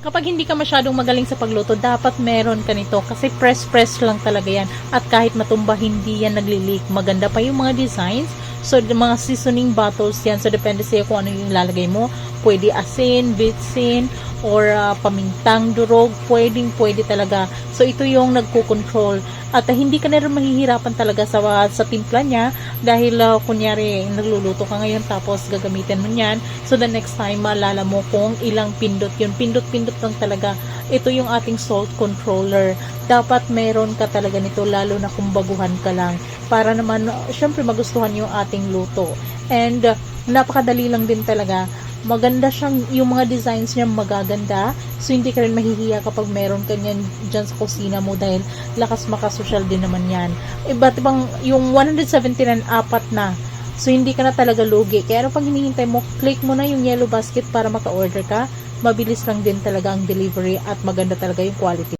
Kapag hindi ka masyadong magaling sa pagluto, dapat meron ka nito kasi press lang talaga yan. At kahit matumba, hindi yan nagli-leak. Maganda pa yung mga designs. So, mga seasoning bottles yan. So, depende sa'yo kung ano yung ilalagay mo. Pwede asin, bitsin, or pamintang durog. Pwede talaga. So, ito yung nagko-control. At hindi ka na rin mahihirapan talaga sa timpla niya dahil kunyari nagluluto ka ngayon tapos gagamitin mo niyan. So the next time maalala mo kung ilang pindot yun. Pindot lang talaga. Ito yung ating salt controller. Dapat meron ka talaga nito lalo na kung baguhan ka lang. Para naman syempre magustuhan yung ating luto. And napakadali lang din talaga. Maganda siyang, yung mga designs niya magaganda. So, hindi ka rin mahihiya kapag meron ka niyan dyan sa kusina mo dahil lakas makasosyal din naman yan. Iba't ibang, yung 179 apat na. So, hindi ka na talaga lugi. Kaya ano pang hinihintay mo, click mo na yung yellow basket para maka-order ka. Mabilis lang din talaga ang delivery at maganda talaga yung quality.